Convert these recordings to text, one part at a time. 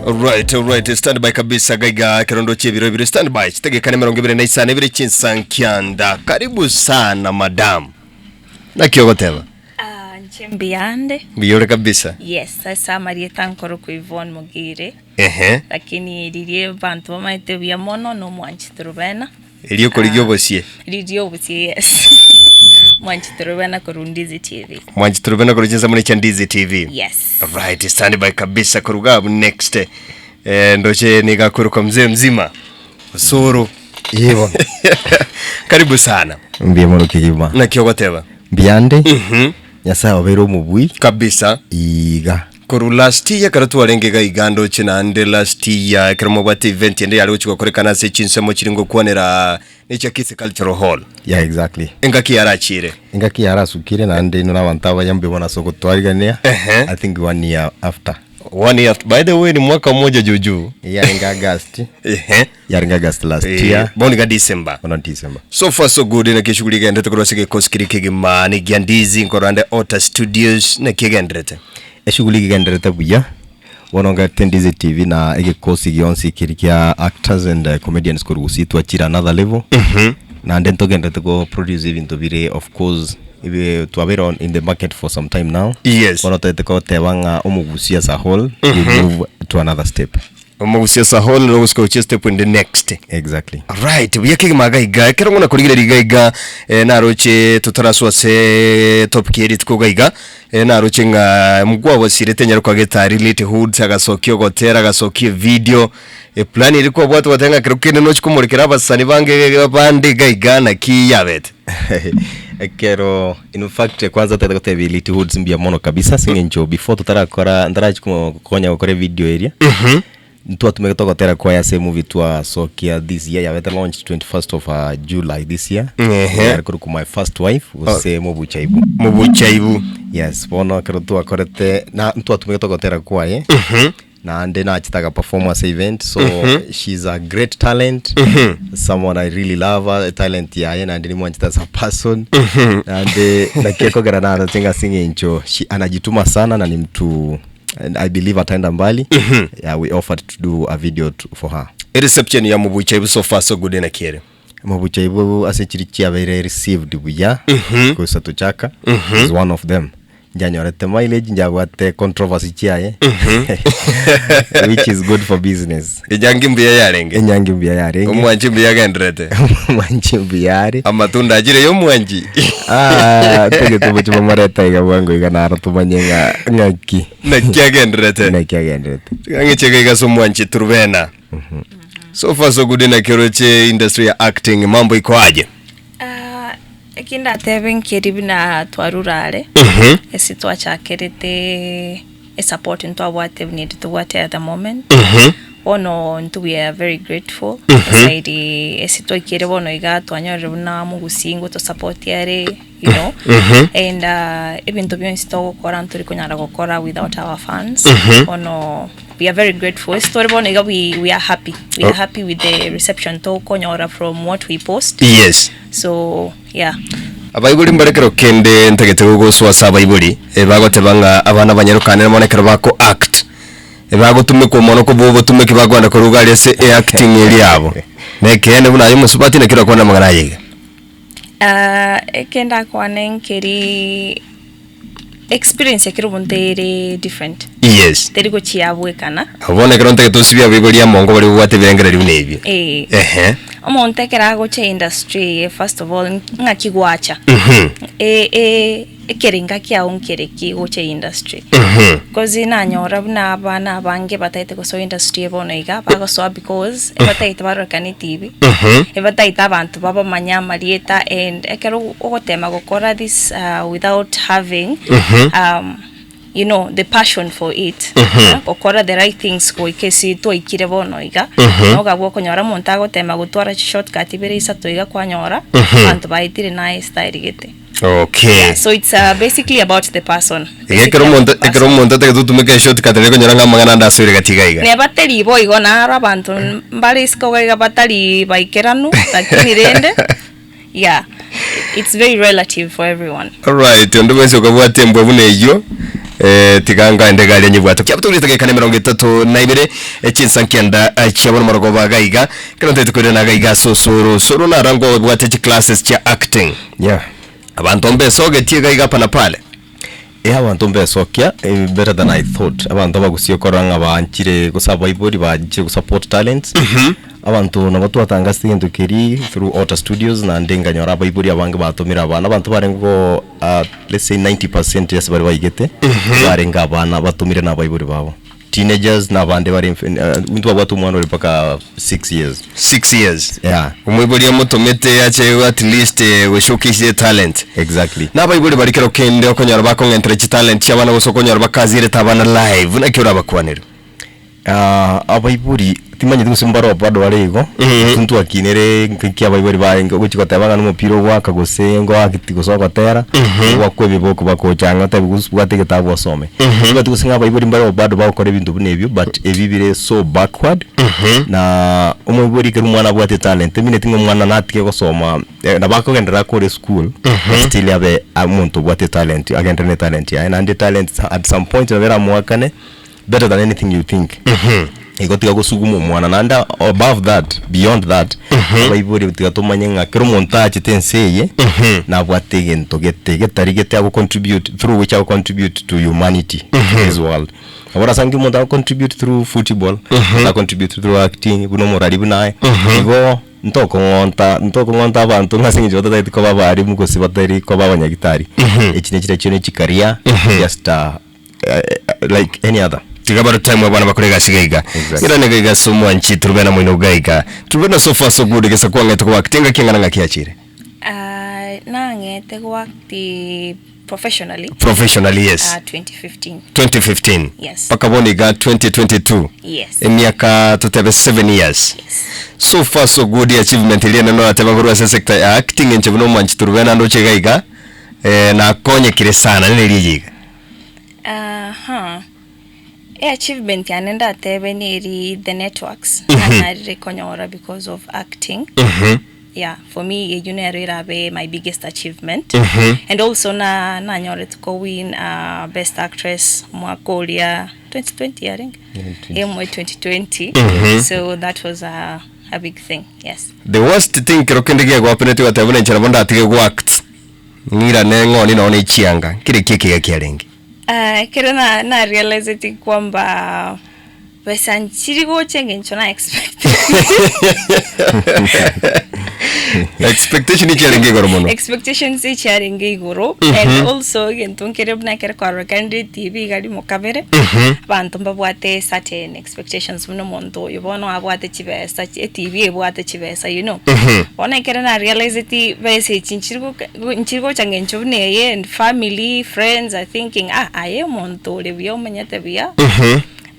Alright, stand by kabisa gaiga kirondo chebiro biro stand by chitegekane 29 ebire chinsankyanda. Karibu sana madam. Nakiogoteva. Nchembiande. Biyore kabisa. Yes, sasa Marieta nkoro ku Yvonne Mugire. Lakini lilie bantu bamaite bya mono no Omwanchi Trubena. Iliyo koligyo bosie. Iliyo bosie, yes. Omwanchi Trubena ku Rundizi TV. Omwanchi Trubena ku Rundizi TV. Yes. Alright, stand by kabisa kuruga next. Ndoche nikakuruka mzee mzima. Osoro. Yevo. Karibu sana. Mbiye mono kigima. Nakiogoteva. Biande. Nyasa obero mubui kabisa iga koru last year karatu warengega igando china ande last year keramo bati event ende yali uchiko korekana se chinsemo chiringo kuonera nature kiss cultural hall. Yeah, exactly. Engaki yarachire sukire na ande no nabantaba yambe bona soko twariganea. I think 1 year after. 1 year after. By the way ni mwaka mmoja juju. Yeah, in August. Yaringa August last year. Boniga December. On December. So far so good na kishughuli gende tukorosike koskirike gimani Gyandizi nkorande Ota Studios na kigendrete. Eshughuli gendrete buya. Wononga Tendizi TV na ege kosi gionsi kirikia actors and comedians korusi to achira another level. Na ndento gendrete go produce even to be of course to have on in the market for some time now. Yes. One of the tewanga omugusia as a whole, we move to another step. Omugusia as a whole, no go step in the next. Exactly. Right. We are magaiga. Kero ngona kuligira ligaiga na roche tutaraswa se top kiedit ko gaiga na roche nga mugwa wasirete nyaro kwa geta relate hood agasokio gotera agasokio video plan ilikuwa watu watenga kirukene no chikumurikira abasani bange bande gaiga na kiyabete. Kero in fact kwanza tete ability hoods mbia mono kabisa singencho before tutarakora ndarachi kukonya ukore video area. Ntua tumetoka tera kwa ya se movie to Sokia this year. Ya launch 21st of July this year. Kuruku my first wife was say Mobuchaibu. Yes, bono kerotu akorete na ntua tumetoka tera kwa na ande na chitaka performance event. So she's a great talent. Someone I really love her talent yaye na ande ni mwanchita as a person. And na kieko gara na tinga singencho she anajituma sana na ni mtu and I believe ataenda mbali. Yeah, we offered to do a video for her. Reception ya Mobuchaibu so far so good na kere. Mobuchaibu asechirichia very received buya. Kusa tuchaka is one of them. Janyorete mileage njagwate controversy chiaye. Which is good for business. Ejangi mbia yarenge. Omwanchi mbia gendrete. Omwanchi mbiyari. Amatunda ajire yo mwanchi. Tege tubuchuma mareta iga wango iga naratumanye ngaki. Nakia gendrete. Ngecheke iga so Omwanchi Trubena. So far so good na kiroche industry ya acting mambo iko aje? Ekinda tevin kiribina twarurare. Esitwa chakerete support into what we need to what at the moment. Ono ntu we are very grateful. Saidi esitwa kirebono iga twanyore na mugusingo to support yare, you know. And even to be honest gukora nturi kunyara gukora without our fans. Ono we are very grateful. Story bono iga we are happy. We are happy with the reception to konyora from what we post. Yes. So yeah. Abayibuli mbarekero kende ntegete gugoswa sabayibuli bagotebanga abana banyarukane monekero bako act bagotume ko mono ko bobo tume kibagwanda ko rugali se acting eri abo nekene buna yumu subati nekira kona magana yiga ekenda kwane nkeri experience ekiro bontere different. Yes. Terigo chiabwe kana abone kero ntegete tosibya bibuli amongo bali bwate birengera libunebyo omonte kerago che industry first of all ngakigwacha ekeringa kya onkereki goche industry because inanyora buna abana bange bataite ko so industry bono iga bagoso because bataite barokani TV bataite abantu baba manyama lieta and ekero ogotema gukora this without having you know the passion for it. Okora the right things ko ikesi to ikire bono iga no gabwo konyora monta gotema gutwara shortcut ibere isa to iga kwanyora abantu baitire nice style gete. Okay. Yeah, so it's basically about the person. Ekero monta te tutumeke shortcut le konyora ngamagana ndasubire gatiga iga. Ne bateri boy gona abantu mbali isko ga batari baikeranu lakini rende. Yeah. It's very relative for everyone. All right, ndo bese ukabwate mbwe bune iyo tiganga ndegale nyibwato kyabuturi tegekane 32 chinsankianda chabona morogo bagaiga kero ntetukore na gaiga Osoro na rango bwate classes cha acting abantu mbesoge tiegaiga pana pale abantu mbesokia better than I thought abantu bagusio koranga banchire gusaba ibori banchire gusupport talents abantu nabatu atangasti into keri through Outer Studios na ndenga nyora baiburi abange batomira abana abantu barengo let's say 90% yes bari bayigete barenga abana batumire na baiburi babo teenagers na bande bari mtu watu mwana mpaka 6 years umwiburi yamutomete ache at least we showcase the talent exactly na baiburi bari kero kende okonyora bakongentre talent cyabana bosokonyora bakazire tabana live na kyora bakwanira abaiburi timanye tusimbaro bado barego tuntu akinere nkiki abaiburi barenga guchikota banga n'umupiro waka gosengo akitiko sokotera wakwebe boko bakochanga tabigusubwate getabo some bati gusinga abaiburi mbaro bado bakore bintu bunebyo but ebibire so backward na umuburi ke umwana bwate talent mine tinga umwana natike gosoma na bakogendera kore school still abe amuntu bwate talent agendere talent ya and talent at some point vera mwakane better than anything you think igotiga gusuguma mwana nanda above that beyond that abaiburi tigatomanye nga kero montage tenseye na bwatege ntogete getarigete abo contribute through which I contribute to humanity in this world abora sangi monta contribute through football na contribute through acting buno morali bunaye igo ntoko ngonta abantu ngasingi jota tayiti ko babari mukosi batari ko babanyagitari ekine kire chikaria just like any other tigabara time abana bakorega sigaiga ira negaiga Omwanchi Trubena mwino gaiga Trubena so far so good gesa kwa ngete kwa acting kingana ngakiachire na ngete kwa acting professionally yes 2015 yes paka boniga 2022 yes emiaka tutebe 7 years so far so good achievement ile neno ateba kwa sector ya acting enche Omwanchi Trubena ndo chegaiga na konye kire sana nene lijiga achievement yanenda tebe ni the networks na rekonyora because of acting for me Junera be my biggest achievement and also na nyore to win best actress mwakolia 2020 I think MY 2020 so that was a big thing. Yes, the worst thing kirokendege kwa penalty watabona nchana bonda atige kwa act ngira nengo ni naona ichianga kile kike kiarengi kero na realize iti kwamba pesa nchiri gochenge nchona expectation ichiarengi goro mono expectations ichiarengi goro and also gentonkere bna kere kwa candidate TV gali mokabere bantu mbabwate certain expectations muno mondo yobono abwate chibesa TV ebwate chibesa you know ona kere na realize iti pesa nchiri gochange nchone ye and family friends are thinking aye mondo le bio menyete bia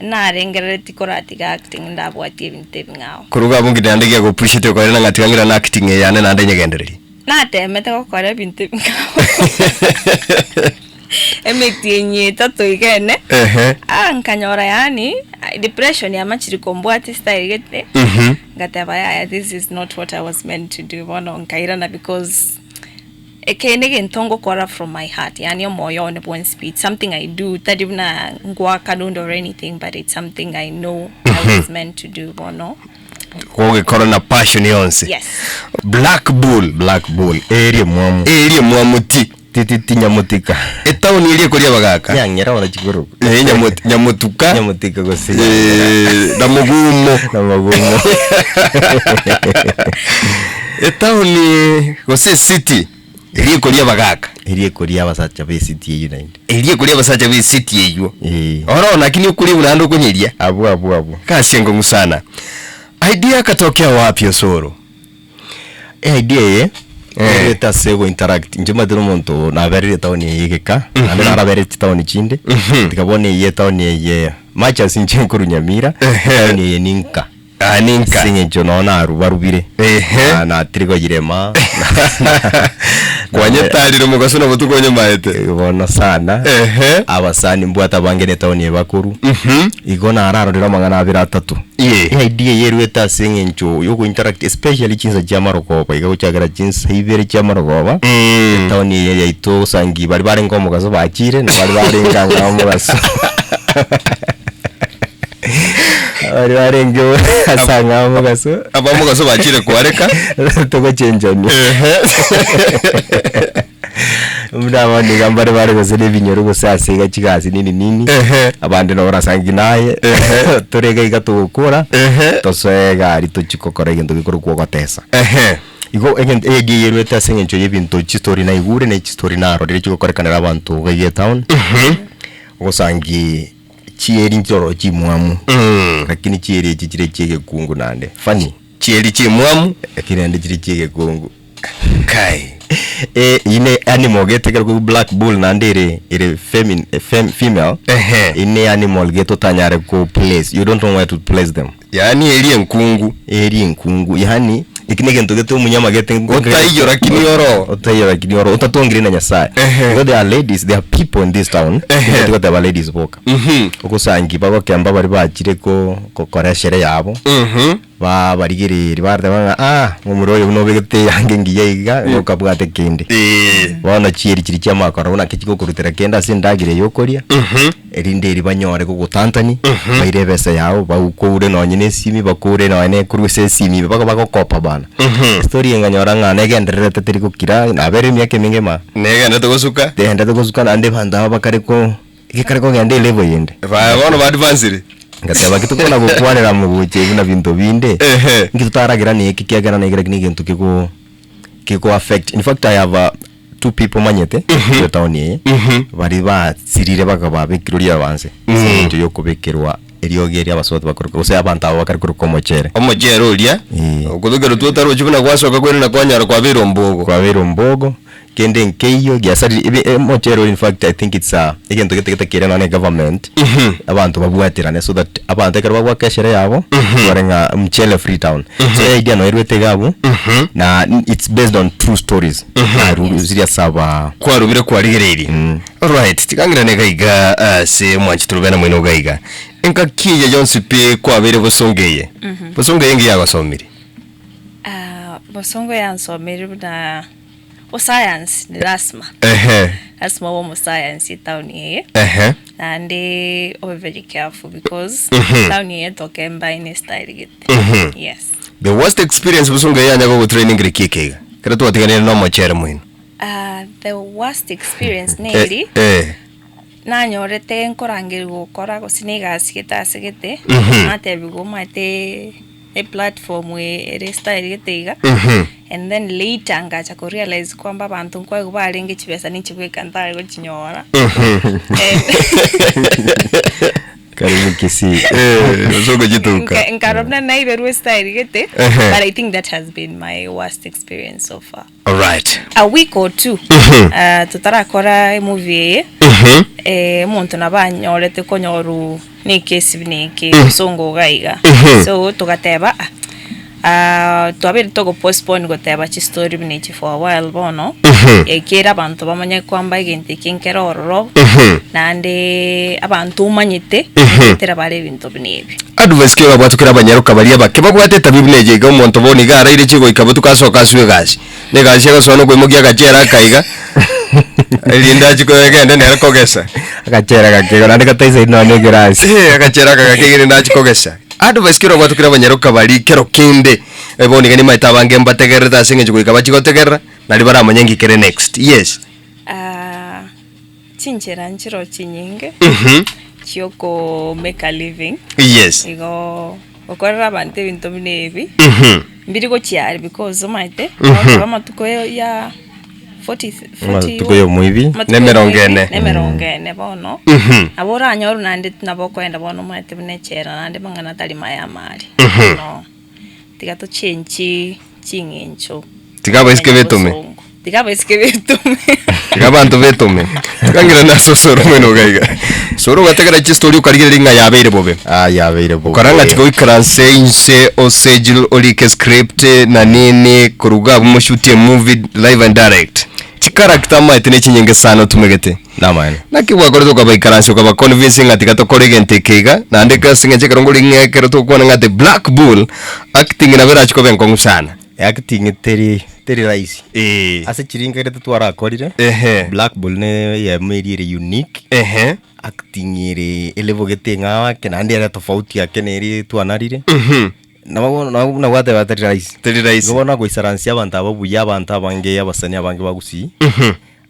na rengereti koratiga acting ndabwati ebintu ngao kuruga bungi ndandege go push it ko na ngatigangira na acting yane na ndenyegendereri na temete ko kore bintu ngao emetienye tato igene nkanyora yani depression ya machiri kombwati style gete ngataba ya this is not what I was meant to do bono nkairana because ekenege ntongo kora from my heart yani moyo on one speed something I do that even ngwa kadondo or anything but it's something I know I was meant to do bono koge corona passion yonse yes black bull area mwamuti titi nyamutika etawuni ile kolia bagaka nyanyera wana chikuru nyamutuka nyamutika gose na mugumo etawuni gose city iliye kolia bagaka iliye kolia basacha be city united iliye kolia basacha be city yeyo ora lakini ukuli unando kunyilia abu kashengo musana idea katokea wapi Osoro idea eta sego interact njema dero monto na very town yegeka na very town chinde tikabone ye town ye macha sinche nkuru nyamira ni ninka singe jono na rubarubire na trigo jirema Kwanyetalire mugaso na butukonye maete. Bona sana. Abasani mbwata bangene tawoni bakuru. Igona araro ndira mangana 23. Idea yeru eta singencho yoko interact especially chinza cyamarokoba igagucyagara chinza ibere cyamarokoba. Tawoni yaito sangi bari bare ngomo gaso bakire na bari bare nganga mugaso. Bari bare ngo asanga mugaso. Abamugaso bakire kwareka togo chenjani. Umudaba ni gambare bare gozele binyoro gosase gachigasi nini abandi no barasangi naye torega igatugukura tosega ari tuchikokora gendo gikuru kwogotesa igo egi yeru etasengencho yebinto chistori na igure na chistori na rode chikokorekanira abantu gege town gosangi chieri njoro chimwamu lakini chieri chichire chege kungu nande fani chieri chimwamu kirende chire chege kungu kai ine animal getekera ku black bull nandere ire female ine animal geto tanyare ku place you don't know where to place them yani eri nkungu yani ikinege ntogeto umunyama gete otayora kinioro utatongire na nyasaye because there are ladies, there are people in this town because there are ladies boka ukusangi bako kamba bari bakire ko koreshere yabo ba barigirira barda umuroyo uno begete yange ngiyiga ukabwate kindi bana chiri cyamakara una kikiko kurutera kenda sindagire yokoria erinde ribanyore ko gutantani bayirebese yawo bawukure nonyine simi bakure none kuruse simi bako kopa bana story nganyora ngane gendere teteri kukira nabere myake mingema negenda togosuka ande banda bakare ko ikikare ko ngende level yende bana ba advance ngateba kitukona gukwanira mu buce bina bintu binde ngitutaragira ni kikiagana na igira kintu kiko affect. In fact I have two people manyete yo town ye bari ba sirire bakaba bekiruria banse sinto yo kubekirwa eriogeria abasoto bakuru kose abantu abo bakari kuri OMOCHERE uria ukudugero tutaro chibuna kwasoka kwene na kwanyara kwa Virombogo kende nkeyo gyasari OMOCHERE. In fact I think it's egento getekera na government abantu babwatirane so that abantu ekara babwakeshere yabo barenga mchele Freetown so idea no irwete gabo na it's based on true stories ziria saba kwa rubire kwa rigereri. All right, tikangira ne gaiga se Omwanchi Trubena mwino gaiga enka kiye Jonsi pe kwa bere bosongeye ngi yagosomire bosongo yansomire na o science ni rasma asma wo science town here and they are very careful because town here tokemba in style get yes. The worst experience bosongo yanya go training rikikega kada to atigane no OMOCHERE mwino the worst experience neri nanyorete nkorangiri gukora gusiniga sigete atebigo mate a platform we style getega and then later ngacha ko realize kwamba abantu kwa kubaringe chibesa ni chibweka ndari go chinyora karibu kisi sogo jituka nkarobna na ibe style gete but I think that has been my worst experience so far. All right, a week or two tutarakora movie muntu nabanyorete konyoru ni kesi biniki songo gaiga so tugateba twabiri togo postpone goteba chi story binichi for a while bono ekera abantu bamanya kwamba igente kinkera ororo nande abantu manyite tera bare bintu binibi advice kiyo batukira abanyaruka bari abake bagwate tabibuneje ga umuntu boni gara ire chigo ikabutu kasoka suwe gashi ne gashi gasono kwe mugia gachera kaiga linda chiko yagenda ne rakogesa agachera gakego nande kataisa ino ne grasi agachera gakegere ndachi kogesa advice kiyo batukira abanyaruka bari kero kinde boni gani maita bange mbategerera singe chigo ikabachi gotegerera nali bara amanyangi kere next. Yes, chinchera nchiro chinyinge chioko make a living. Yes, igo okorera bante bintu binebi mbiri go chiari because omaite bamatuko ya 40 tuko yo muibi nemerongene bono abora anyoru nande nabokwenda bono maite binechera nande mangana tali maya mali no tigato chenchi chingencho tigaba iskevetume tigabantu betume kangira na Osoro mweno gaiga soro gategera chi story ukarigera ringa yabeire bobe karanga tiko ikranse inse osejil olike script na nini kuruga mushutie movie live and direct character maite ne chinyenge sana tumegete na man na kibwa kore to kaba ikaransi kaba convincing ati gato kore gente kega na ande casting eche karongori ngeke to kuona ngate Black Bull acting na vera chiko benko sana acting teri raisi ase chiringa ire twara akorire Black Bull ne ya merire unique acting ire elevogete ngawa kenandi era tofauti yake ne iri twanarire na wate batari raisi ngobona ko isaransi abantu ababuya abantu abange abasani abange bagusi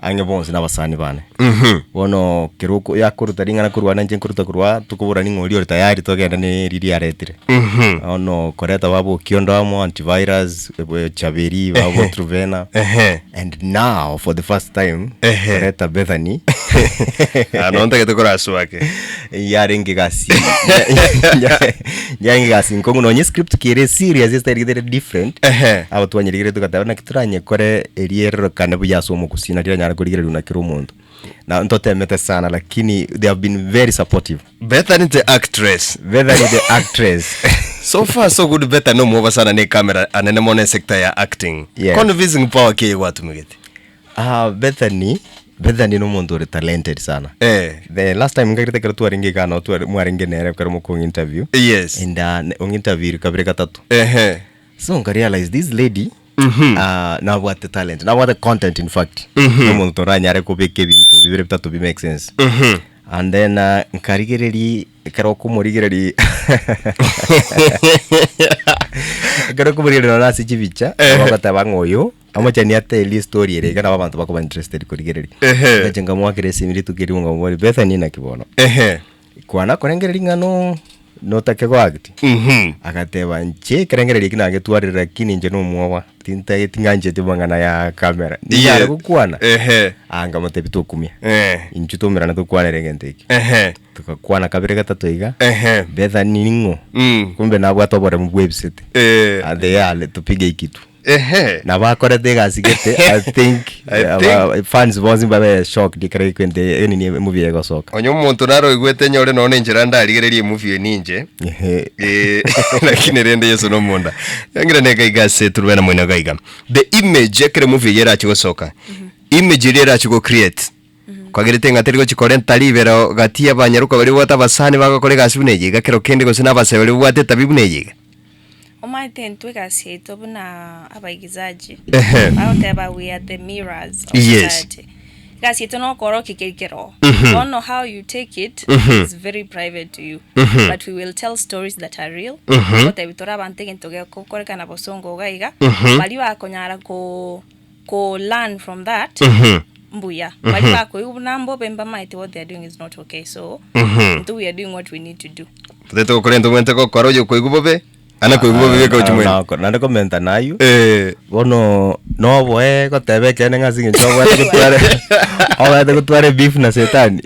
ange bonse n'abasani bane bono kiruko yakuruta ringana kurwana nje kuruta kurwa tukubura n'ingori ori tayari togenda ne riri aretire ono koreta babo kiondo amo antivirus chaberi babo Trubena and now for the first time koreta Bethany anonta ke tokora swake yarengi gasi yarengi gasi nkongo no script kire serious is very different abo twanyirigire tukatabana kituranye kore eriero kana buyaso mu kusina tiranya kurigire luna kiro muntu na ntote mete sana lakini they have been very supportive. Bethany the actress so far so good. Bethany no mova sana ne camera anene mone sector ya acting convincing power ke watu mugete Bethany no muntu uri talented sana. The last time ngakite kare tuaringe kana mwaringe nere kare mu interview and on interview kabire katatu so I realize this lady now what the talent, now what the content in fact no muntu ranyare ko beke bintu bibere bitatu bi make sense and then nkarigereri karo kumurigereri karo kumurigereri na sichibicha abagata bangoyo amachani ate story ere kana abantu bako interested kurigereri ngajenga mwakire simiri tukirunga ngori Bethany na kibono kwana korengereri ngano notake kwa act akateba nche kerengereri kinange twarira kini nje no mwowa tinta tinganje tibangana ya camera ndiye kukwana anga motebi tukumia inchutomera na tukwana regenteki tukakwana kabire gatatu iga Bethany ningo kumbe nabwo atobore mu website ade yale tupige ikitu na bakora degasigete I think fans bozi babe shock dikare kwende ni movie yego soka onyo muntu naro igwete nyore none njira ndarigererie movie ninje lakini rende yeso no munda yangira neka igase Trubena mwina gaiga the image ekere movie yera chigo soka image yera chigo create kwagerete ngateriko chikorenta libero gatia banyaruka bari wata basani bagakore gasibuneye gakero kende go sina base bari wate tabibuneye Omaite ntweka sieto buna abaigizaji aoteba we are the mirrors of society. Guys, it's not koroki kekero. Don't know how you take it. It's very private to you. But we will tell stories that are real. Kote bitora bantege ntoge kokoreka na bosongo gaiga. Baliwa akonyara ko learn from that. Mbuya. Baliwa ko yubunambo bemba maite what they are doing is not okay. So, we are doing what we need to do. Teto korento mwente ko korojo ko igubobe. Ana ko igubobe ko chumwe. Na komenta nayo. Bono no boe ko tebe kene ngasinge chobo ate kutware beef na setani.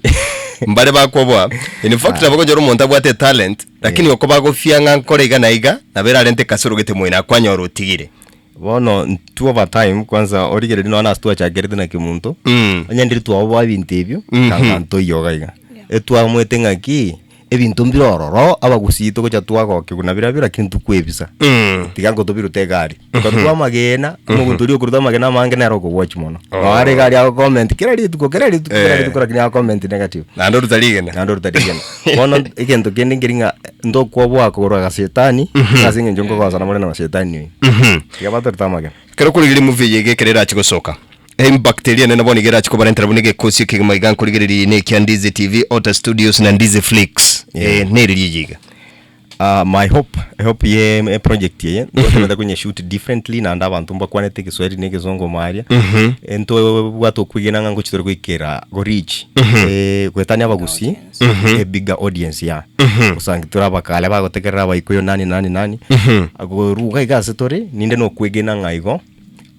Mbale bakobwa in fact abako joro monta bwate talent lakini okoba go fianga nkore iga naiga na bera rente kasoro gete moina kwanya rotigire. Bono two over time kwanza origere no ana stua cha gerede na kimuntu. Anyandiri tu abo bintu kanga ntoyo gaiga. Etwa mwete ngaki ebintu mbirororo abagusito ko cyatwago kiguna birabira kintu kwebisa tigango to birute gari tukatwa magena muguturi okuruta magena mange na roko watch mono ari gari ya comment kirari tukora kinya comment negative nando rutaligena bono ikento kende ngiringa ndo kwobwa akora ga setani asinge njongo kwa sana na setani tigabato tamage kero kurigiri movie yege kerera chigosoka bacteria na naboni gera chiko barentera bunige kosi kigima igan kurigiri ne Kyandize TV Auto Studios na Ndize Flix ne rijiga my hope ye project ye ndo kwenye shoot differently na ndaba ntumba kwanete Kiswahili ne Kizungu maria ento watu kwigena ngango chitoro kwikera go reach kwetanya bagusi a bigger audience ya usangitura bakale bagotekerera bayikoyo nani ago ruga igasetore ninde no kwigena ngaigo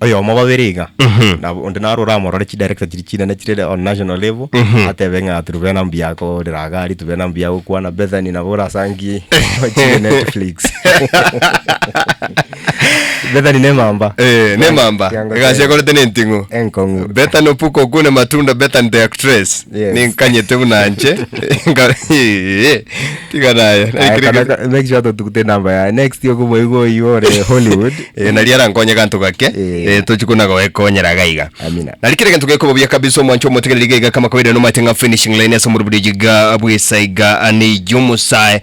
oyo mababeriga na onde naro ramo rari director chirichina na chirede on national level atebenga Trubena mbiako diragari Trubena mbiako kwa na Bethany na bora sangi chire Netflix Bethany ne mamba gasi ko tene ntingo enkongo Bethany puko kuna matunda Bethany the actress ni nkanyete bunanje tigana make sure to tukute namba ya next yo kubo igo yore Hollywood na liara nkonye kanto gake tuchikuna go ekonyera gaiga amina nalikire gentu geko bya kabisa Omwanchi omotegere gaiga kama kawaida no matenga finishing line asa murubirijiga abwisaiga ani jumusai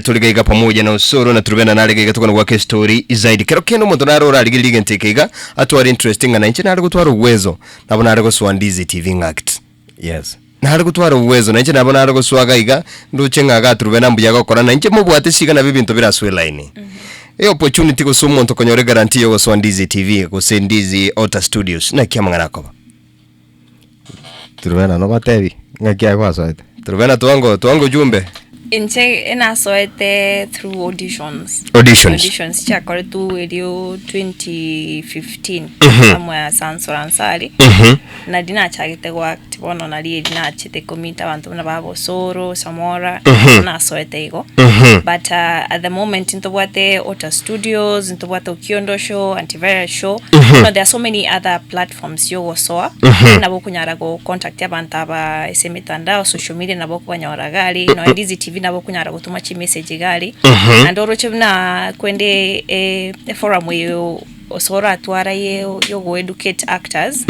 tuligaiga pamoja na Osoro na Trubena na gaiga tukona kwa story zaidi kero keno muntu narora aligirige ntekeiga atwari interesting na inche nari gutwara uwezo nabona ari guswandizi TV act yes nari gutwara uwezo na inche nabona ari guswagaiga nduchenga ga Trubena mbuya gokora na inche mubwate siga na bibinto biraswe line opportunity ko sumuntu konyore guarantee yo Swandizi TV ko Sendizi Ota Studios na kia mangana ko Trubena no batevi ngakia kwa soete Trubena tuango jumbe inche soete through auditions chakore tu radio 2015 somewhere Sansoransari na dina chagite kwa tibono na lie dina chite komita bantu na babo Osoro Samora na soete igo but at the moment into wate Ota Studios into wate Kiondo show antivirus show there are so many other platforms yo soa na bokunyara go contact abantu aba esemitandao social media na bokunyara gali no Ndizi TV nabo kunyara gutuma chi message gali and oroche na kwende forum yo Osoro atwara yo go educate actors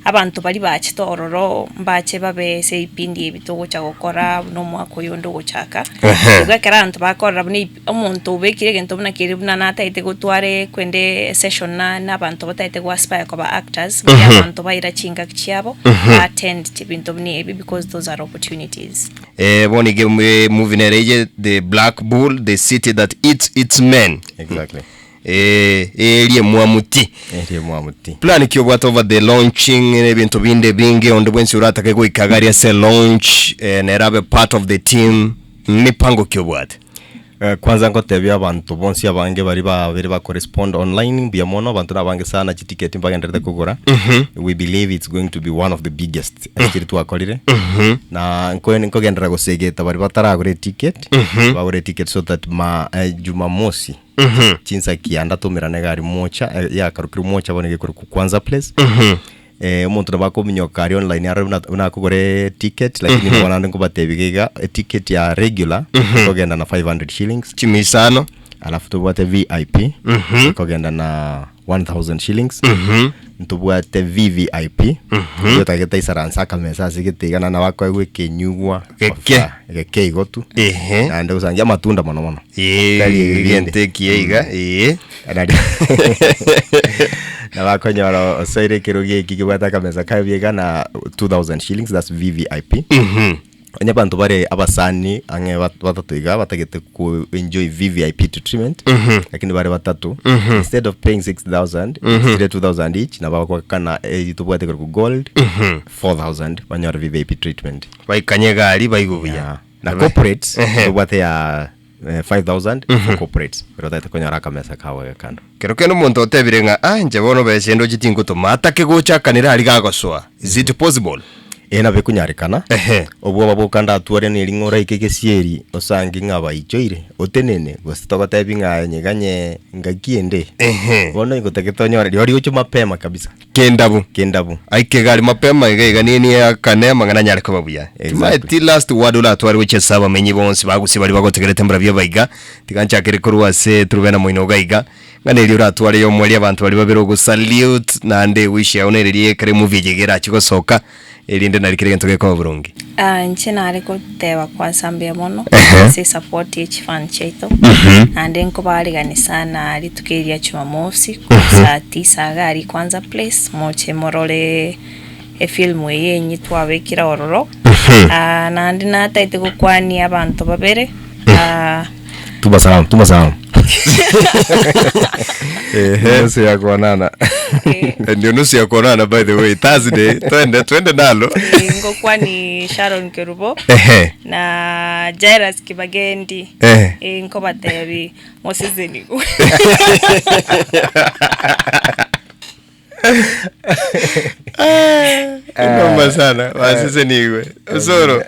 abantu bali bachitororo mbache babe se ipindi ebitogo cha gukora no mwako yondo gochaka ugakera abantu bakora buni omuntu ubekire gento buna kiri buna nataite gutware kwende session na abantu bataite go aspire kwa actors abantu baira chinga kichabo attend tibinto buni ebi because those are opportunities boni game movie nereje the Black Bull the city that eats its men exactly elie mwamuti plan ki obwata over the launching ebintu binde binge on the bwensi urata kego ikagaria se launch nerabe part of the team mipango ki obwata kwanza ngotebya abantu bonsi abange bari ba correspond online bya mono abantu nabange sana ticket mbagendera kugura we believe it's going to be one of the biggest actually to akolire na nko gendera go segeta bari bataragure ticket bagure ticket so that Jumamosi chinsa kianda tomirane gari mocha ya karukiri mocha bonege ku kwanza place umuntu nabako minyokari online ari unakugore ticket lakini mwana ngo batebiga ticket ya regular kogenda na 500 shillings chimisano alafu tubwate VIP kogenda na 1000 shillings ntubwate VVIP yo tageta isaransa kamesa sigitigana na wako egwe kenyugwa keke igotu na ndo usanga matunda mono kali viente kieiga na wakonyora osaire kirogie kikibwata kamesa kabiega na 2000 shillings that's VVIP onye bantu bare abasani ange batatuiga batagete ku enjoy VVIP treatment lakini bare batatu instead of paying 6000 it's 2000 each na bako kana tubwate ku gold 4000 banyora VVIP treatment baikanyega ali baigubuya na corporates tubwate ya 5000 for corporates pero tata konyara kamesa kawe kando kero keno muntu otebirenga nje bono besendo chitingo to matake gochakanira ali gagoswa is it possible ena bekunyarikana obwo babukanda atware ni lingora ikeke sieri osangi ngaba ichoire otenene gositoka typinga nyeganye ngakiende bono ikoteketonyora riori ucho mapema kabisa kendabu aike gali mapema igaiga nini akanema ngana nyariko babuya exactly. Last word ula atware uche saba menyi bonsi bagusi bali bagotegerete mbra bya baiga tikancha kere kuruwa se Trubena moino gaiga ngane ri ura atware yo mwali abantu bali babiro go salute na nde wish ya onererie kare movie jegera chigosoka elinde nalikire gento geko burungi nchena ariko tewa kwa sambia mono se support each fan cheto and then kubali sana alitukiria Jumamosi kwa saa 9 gari kwanza place moche morole filmu yenyi twabekira ororo na ndina taite kukwani abantu babere tubasalam nusu ya kuonana ndio nusu ya kuonana by the way Thursday twende nalo ngo kwani Sharon Kerubo na Jairus Kibagendi ngo batebi mosizeni ngoma sana wasise niwe Osoro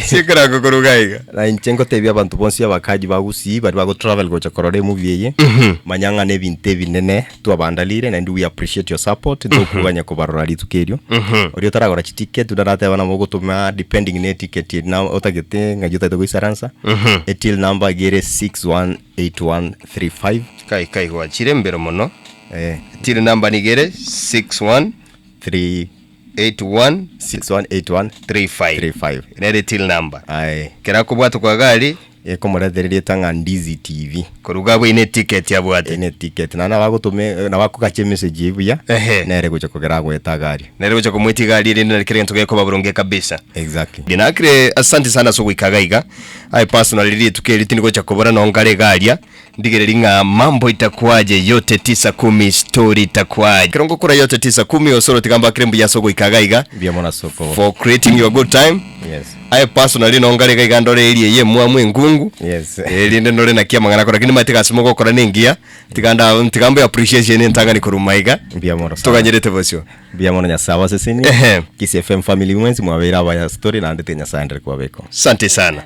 sikira gukurugaiga na inchengo tebya abantu bonsi abakaji bagusi bari bago travel gocha korore movie ye manyanga ne binte binene twabandalire and we appreciate your support ndokuganya ko barora litukerio ori otaragora ticket tunarate bana mo gutuma depending ne ticket na otagete ngajuta to isaransa etil number gere 618135 kai kwa chirembero mono till number nigere 61 3 81 6181 35 nere till number kera kubwatu kwa gari ekomorethererie tanga Ndizi TV kuruga bwo ine ticket ya bwate ine ticket na wagutume na wakukache message ibuya nere gucha kugera gweta gari nere gucha kumwiti gari ri nere kire ntuge ko baburunge kabisa exactly binakire asante sana so gwikagaiga I personally ri tukeri tini gocha kubora no ngare garia ndigere ringa mambo itakuwaje yote 9-10 story itakuwaje kirongo kura yote 9-10 Osoro tigamba kirembu ya soko ikagaiga bia mona soko for creating your good time. Yes, I personally no ngare gaiga ndore eri ye mwe ngungu yes eri ndore na kia mangana kora kini matika simo gukora ningia tigambo appreciation ntanga ni kurumaiga bia mona tuganyerete bosio bia mona nya sawa sesini Kiss FM family mwenzi mwabera wa story na ndete nya sandre kwa beko. Asante sana.